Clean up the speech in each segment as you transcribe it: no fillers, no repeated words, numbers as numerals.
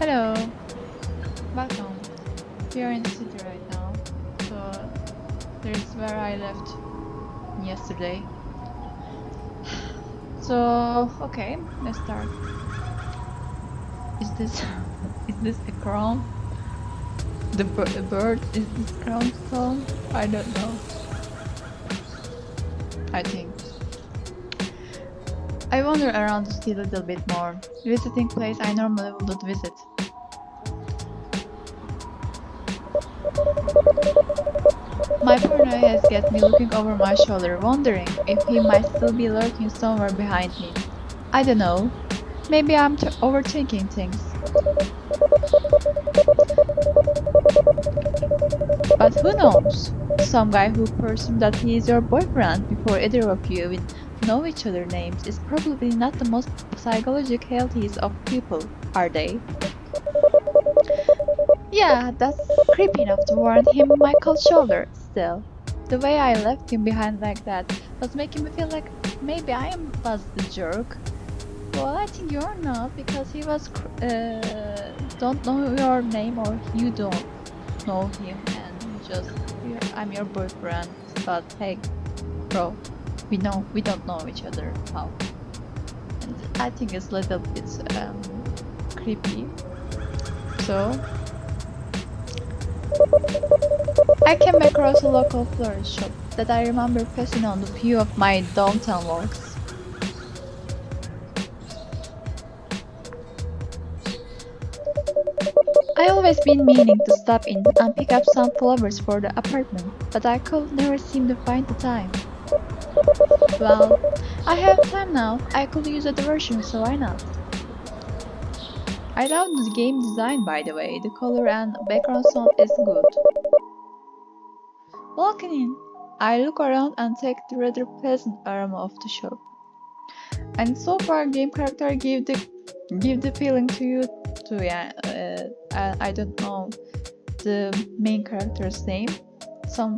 Hello, welcome. We are in the city right now. So there's where I left yesterday. So okay, let's start. Is this is this a crown? The bird is this crown stone? I don't know. I think. I wander around the city a little bit more, visiting place I normally wouldn't visit. My paranoia has got me looking over my shoulder, wondering if he might still be lurking somewhere behind me. I don't know. Maybe I'm overthinking things. But who knows? Some guy who presumes that he is your boyfriend before either of you even know each other's names is probably not the most psychologically healthiest of people, are they? Yeah, that's creepy enough to warrant him my cold shoulder. Still, the way I left him behind like that was making me feel like maybe was the jerk. Well, I think you're not because he was don't know your name or you don't know him and you just I'm your boyfriend. But hey, bro, we don't know each other how, and I think it's a little bit creepy. So I came across a local florist shop that I remember passing on the few of my downtown walks. I always been meaning to stop in and pick up some flowers for the apartment, but I could never seem to find the time. Well, I have time now. I could use a diversion, so why not? I love the game design by the way. The color and background sound is good. Walking in, I look around and take the rather pleasant aroma of the shop. And so far, game character give the feeling to you too. Yeah, I don't know the main character's name. Some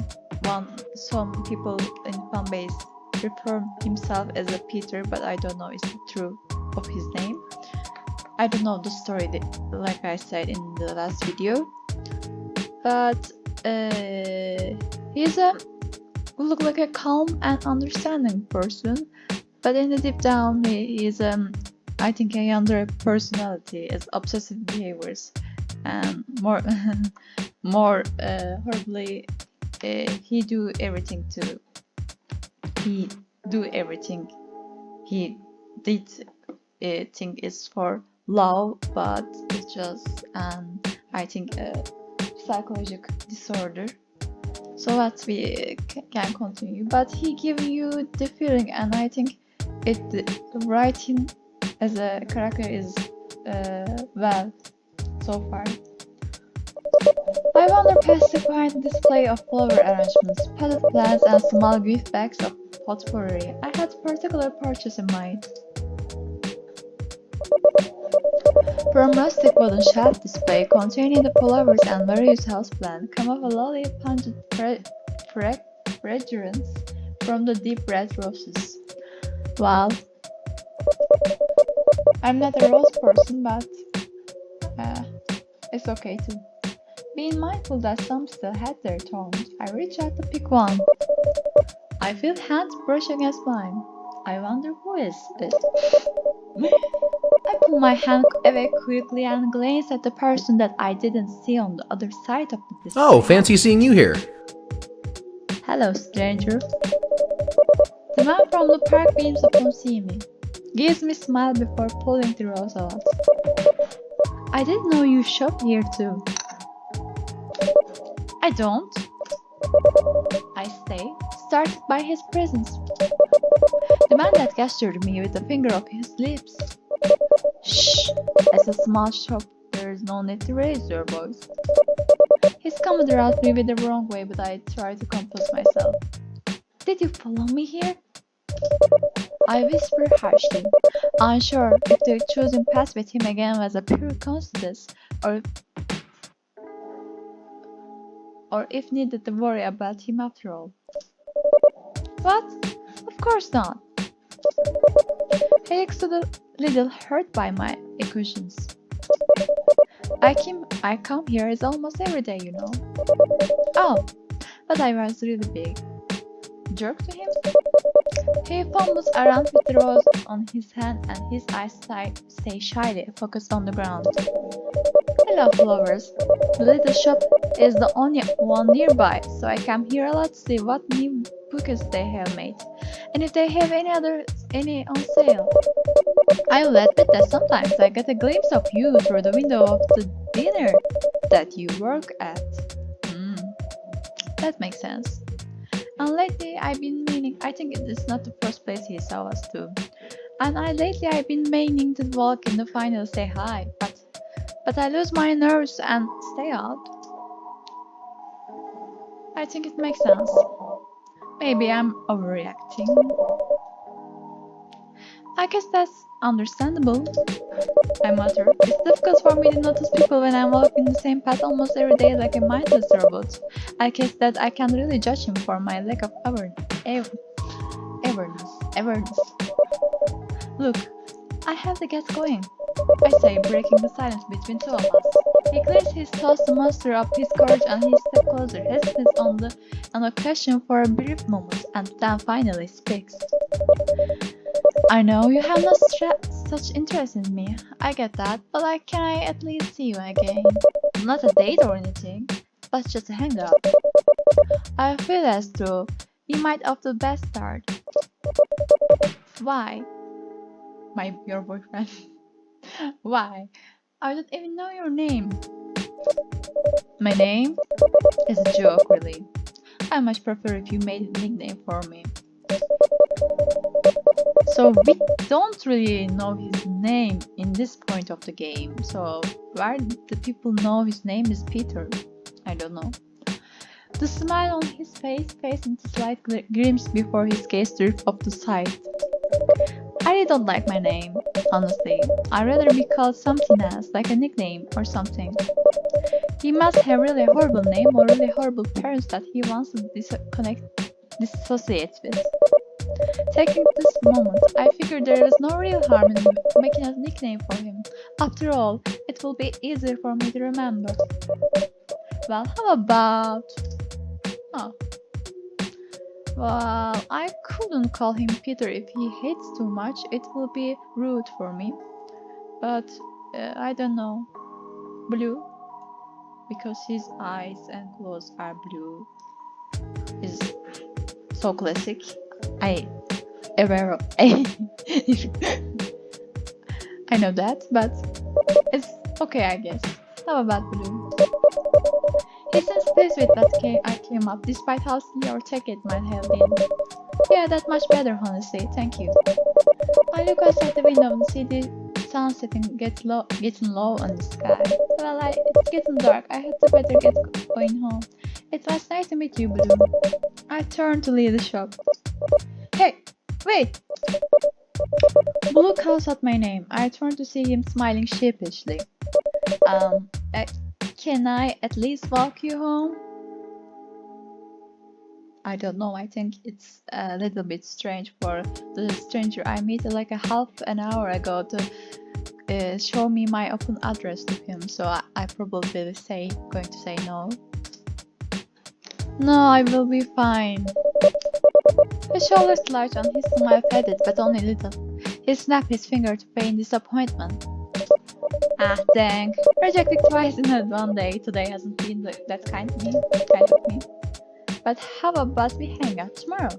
people in fanbase refer himself as a Peter, but I don't know is it true of his name. I don't know the story like I said in the last video, but he's a look like a calm and understanding person, but in the deep down he is I think a younger personality is obsessive behaviors and more horribly he do everything to he do everything he did think is for love, but it's just I think a psychological disorder. So that we can continue, but he give you the feeling, and I think it the writing as a character is well so far. I wander past the quiet display of flower arrangements, potted plants, and small gift bags of potpourri. I had particular purchase in mind. From rustic wooden shelf display containing the flowers and various houseplants come up a lovely pungent fragrance from the deep red roses. Well, I'm not a rose person, but uh, it's okay too. Being mindful that some still had their thorns, I reach out to pick one. I feel hands brush against mine. I wonder who is it. I pull my hand away quickly and glance at the person that I didn't see on the other side of the Oh, display. fancy seeing you here. Hello, stranger. The man from the park beams upon seeing me, gives me a smile before pulling the rose out. I didn't know you shop here too. I don't, I say, startled by his presence. The man that gestured me with the finger of his lips. Shh! As a small shop, there is no need to raise your voice. He's coming around me with the wrong way, but I try to compose myself. Did you follow me here? I whisper harshly, unsure if the choosing path with him again was a pure coincidence or if needed to worry about him after all. What? Of course not. He looks a little hurt by my accusations. I come here is almost every day, you know. Oh, but I was really big. Jerk to him? He fumbles around with the rose on his hand and his eyes stay shyly focused on the ground. Hello, flowers. The little shop is the only one nearby, so I come here a lot to see what new bouquets they have made, and if they have any on sale. I will admit that sometimes I get a glimpse of you through the window of the dinner that you work at. Hmm, that makes sense. And lately I've been meaning, I think it is not the first place he saw us too. And lately I've been meaning to walk in the final say hi, but I lose my nerves and stay out. I think it makes sense. Maybe I'm overreacting. I guess that's understandable, I mutter. It's difficult for me to notice people when I'm walking the same path almost every day like a mindless robot. I guess that I can't really judge him for my lack of awareness. Look, I have to get going, I say, breaking the silence between two of us. He clears his thoughts to muster up his courage and he steps closer, hesitates on the question for a brief moment, and then finally speaks. I know you have no such interest in me. I get that, but can I at least see you again? Not a date or anything, but just a hangout. I feel as though we might have the best start. Why? Your boyfriend. Why? I don't even know your name. My name is a joke, really. I much prefer if you made a nickname for me. So we don't really know his name in this point of the game. So why did the people know his name is Peter? I don't know. The smile on his face fades into slight grimps before his gaze drifts off the side. I really don't like my name, honestly. I'd rather be called something else, like a nickname or something. He must have really horrible name or really horrible parents that he wants to dissociate with. Taking this moment, I figured there is no real harm in making a nickname for him. After all, it will be easier for me to remember. Well, how about... Oh. Well, I couldn't call him Peter if he hates too much. It will be rude for me. But, I don't know. Blue? Because his eyes and clothes are blue. Is so classic. I aware of. I know that, but it's okay, I guess. How about blue? He seems pleased with that I came up, despite how silly or tech it might have been. Yeah, that much better, honestly. Thank you. I look outside the window and see the sun getting low on the sky. Well, it's getting dark. I had to better get going home. It was nice to meet you, Blue. I turned to leave the shop. Hey, wait! Blue calls out my name. I turn to see him smiling sheepishly. Can I at least walk you home? I don't know, I think it's a little bit strange for the stranger I met like a half an hour ago to show me my open address to him, so I probably going to say no. No, I will be fine. His shoulders large and his smile faded, but only a little. He snapped his finger to feign disappointment. Ah, dang. Rejected twice in one day. Today hasn't been that kind of me. But how about we hang out tomorrow?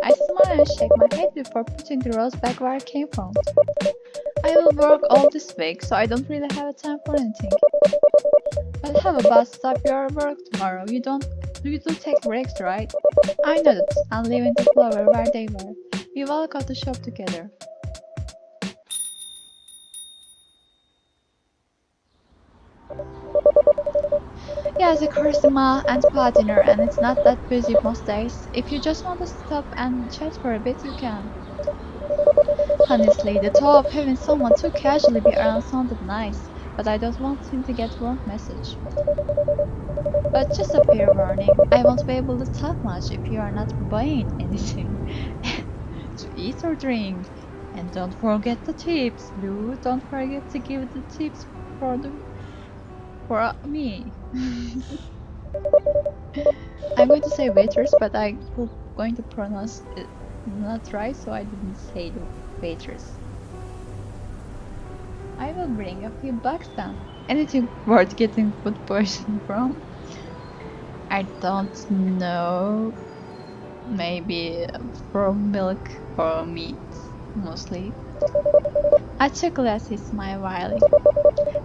I smile and shake my head before putting the rose back where it came from. I will work all this week, so I don't really have time for anything. But how about stop your work tomorrow? You do take breaks, right? I nodded and leaving the flower where they were. We walk out the shop together. Yes, a charisma and spa dinner, and it's not that busy most days. If you just want to stop and chat for a bit, you can. Honestly, the thought of having someone too casually be around sounded nice, but I don't want him to get wrong message. But just a fair warning, I won't be able to talk much if you are not buying anything to eat or drink. And don't forget the tips, Blue. Don't forget to give the tips for the for me. I'm going to say waitress, but I'm going to pronounce it not right, so I didn't say the waitress. I will bring a few bucks then. Anything worth getting food poisoning from? I don't know. Maybe from milk or meat, mostly. A chocolate is my Wiley.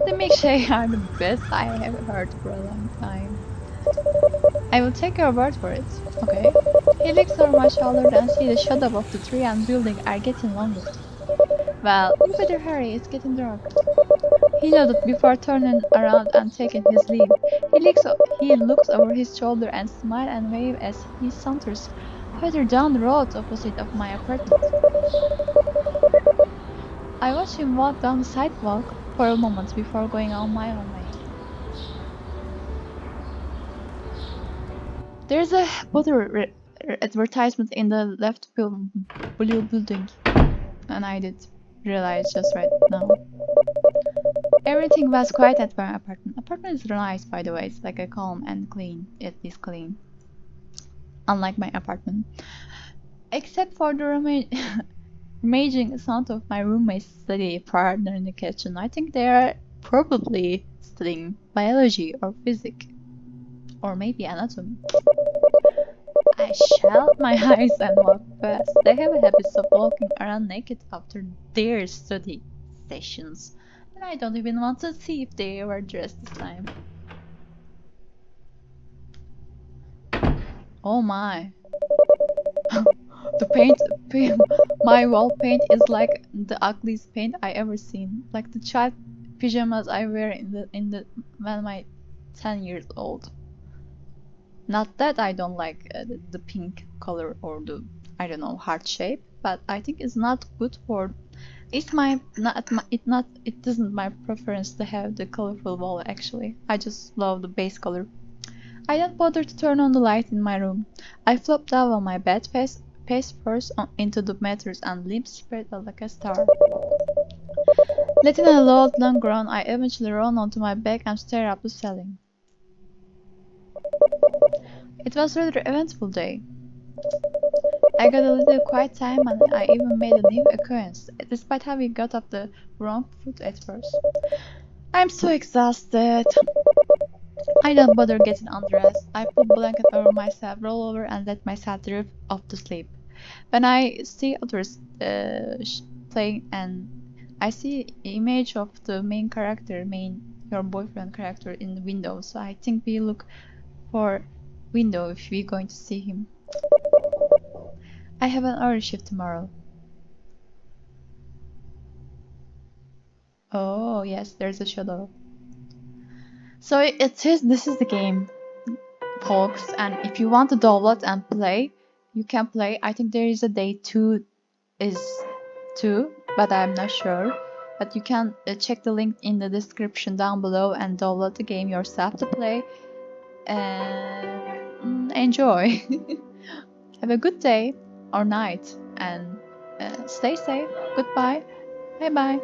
The milkshakes are the best I have heard for a long time. I will take your word for it, okay? He looks over my shoulder and see the shadow of the tree and building are getting longer. Well, you better hurry, it's getting dark. He nodded before turning around and taking his leave. He looks over his shoulder and smiles and waves as he saunters further down the road opposite of my apartment. I watch him walk down the sidewalk for a moment before going on my own way. There's a butter advertisement in the left blue building, and I did realize just right now. Everything was quiet at my apartment. Apartment is nice, by the way. It's like a calm and clean. It is clean, unlike my apartment. Except for the rummaging sound of my roommate's study partner in the kitchen. I think they are probably studying biology or physics, or maybe anatomy. I shut my eyes and walk past. They have a habit of walking around naked after their study sessions, and I don't even want to see if they were dressed this time. Oh my. The my wall paint is like the ugliest paint I ever seen. Like the child pajamas I wear in the when my 10 years old. Not that I don't like the pink color or the I don't know heart shape, but I think it's not good for. It's it isn't my preference to have the colorful wall actually. I just love the base color. I don't bother to turn on the light in my room. I flop down on my bed face first into the mattress and limbs spread out like a star. Letting a loud long groan, I eventually roll onto my back and stare up the ceiling. It was a rather eventful day. I got a little quiet time and I even made a new acquaintance, despite having got off the wrong foot at first. I'm so exhausted. I don't bother getting undressed. I put blanket over myself, roll over, and let myself drift off to sleep. When I see others playing, and I see image of the main character, your boyfriend character in the window. So I think we look for window if we're going to see him. I have an early shift tomorrow. Oh yes, there's a shadow. So this is the game, folks, and if you want to download and play, you can play. I think there is a day 2 is 2, but I'm not sure. But you can check the link in the description down below and download the game yourself to play and enjoy. Have a good day or night and stay safe. Goodbye. Bye bye.